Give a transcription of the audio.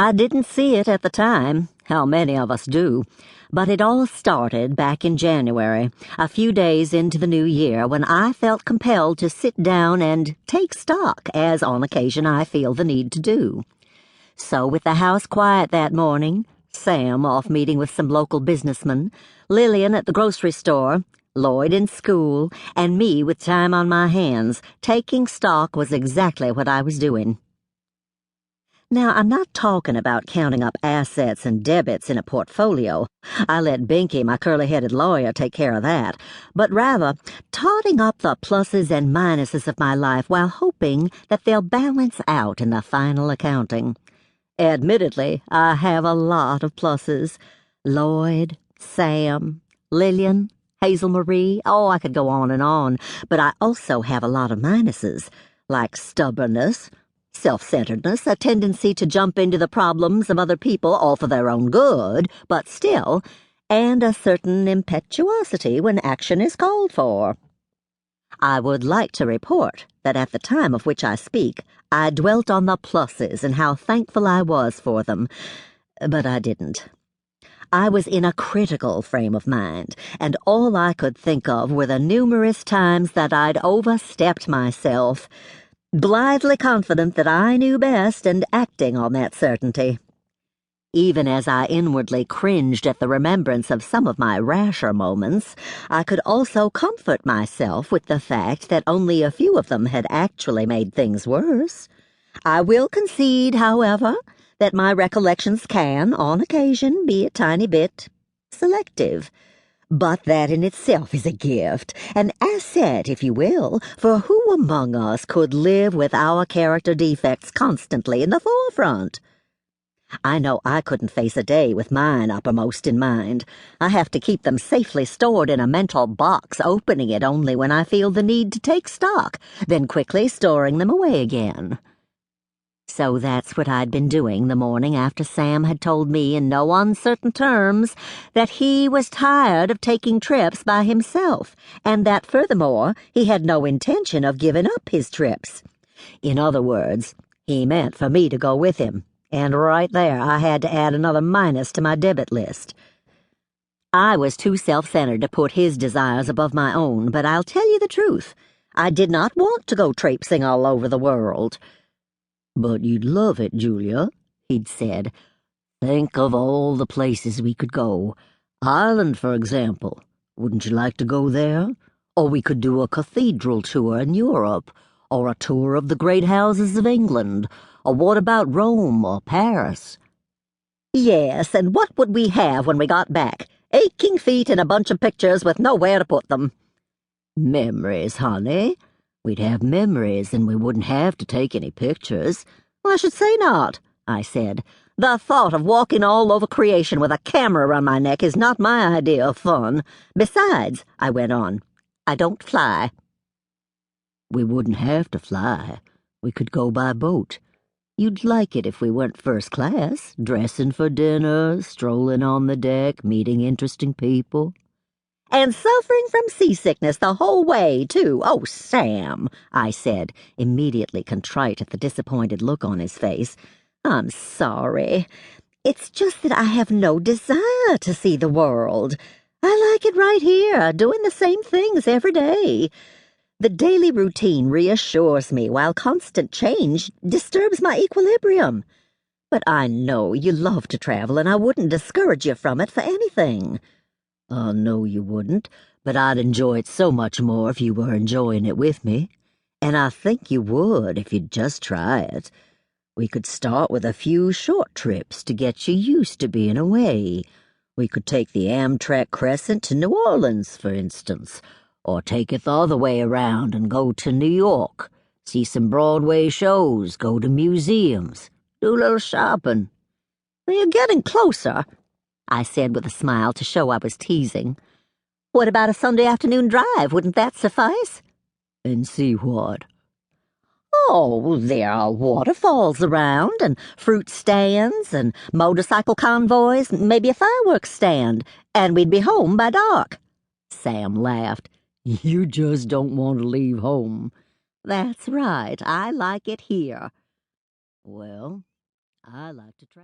I didn't see it at the time, how many of us do, but it all started back in January, a few days into the new year, when I felt compelled to sit down and take stock, as on occasion I feel the need to do. So with the house quiet that morning, Sam off meeting with some local businessmen, Lillian at the grocery store, Lloyd in school, and me with time on my hands, taking stock was exactly what I was doing. Now, I'm not talking about counting up assets and debits in a portfolio. I let Binky, my curly-headed lawyer, take care of that, but rather totting up the pluses and minuses of my life while hoping that they'll balance out in the final accounting. Admittedly, I have a lot of pluses. Lloyd, Sam, Lillian, Hazel Marie, I could go on, but I also have a lot of minuses, like stubbornness, self-centeredness, a tendency to jump into the problems of other people all for their own good, but still, and a certain impetuosity when action is called for. I would like to report that at the time of which I speak, I dwelt on the pluses and how thankful I was for them, but I didn't. I was in a critical frame of mind, and all I could think of were the numerous times that I'd overstepped myself, blithely confident that I knew best and acting on that certainty. Even as I inwardly cringed at the remembrance of some of my rasher moments, I could also comfort myself with the fact that only a few of them had actually made things worse. I will concede, however, that my recollections can, on occasion, be a tiny bit selective. But that in itself is a gift, an asset, if you will, for who among us could live with our character defects constantly in the forefront? I know I couldn't face a day with mine uppermost in mind. I have to keep them safely stored in a mental box, opening it only when I feel the need to take stock, then quickly storing them away again. So that's what I'd been doing the morning after Sam had told me in no uncertain terms that he was tired of taking trips by himself, and that furthermore he had no intention of giving up his trips. In other words, he meant for me to go with him, and right there I had to add another minus to my debit list. I was too self-centered to put his desires above my own, but I'll tell you the truth. I did not want to go traipsing all over the world. "But you'd love it, Julia," he'd said. "Think of all the places we could go. Ireland, for example. Wouldn't you like to go there? Or we could do a cathedral tour in Europe, or a tour of the great houses of England, or what about Rome or Paris?" Yes, and what would we have when we got back? Aching feet and a bunch of pictures with nowhere to put them. Memories, honey. We'd have memories, and we wouldn't have to take any pictures. "I should say not," I said. "The thought of walking all over creation with a camera around my neck is not my idea of fun. Besides," I went on, "I don't fly." "We wouldn't have to fly. We could go by boat. You'd like it if we went first class, dressing for dinner, strolling on the deck, meeting interesting people." "And suffering from seasickness the whole way, too. Oh, Sam," I said, immediately contrite at the disappointed look on his face. "I'm sorry. It's just that I have no desire to see the world. I like it right here, doing the same things every day. The daily routine reassures me, while constant change disturbs my equilibrium. But I know you love to travel, and I wouldn't discourage you from it for anything." "No, you wouldn't, but I'd enjoy it so much more if you were enjoying it with me. And I think you would if you'd just try it. We could start with a few short trips to get you used to being away. We could take the Amtrak Crescent to New Orleans, for instance, or take it the other way around and go to New York, see some Broadway shows, go to museums, do a little shopping." "Well, you're getting closer," I said with a smile to show I was teasing. "What about a Sunday afternoon drive? Wouldn't that suffice?" "And see what?" "Oh, there are waterfalls around, and fruit stands, and motorcycle convoys, maybe a fireworks stand, and we'd be home by dark." Sam laughed. "You just don't want to leave home." "That's right. I like it here." "Well, I like to try."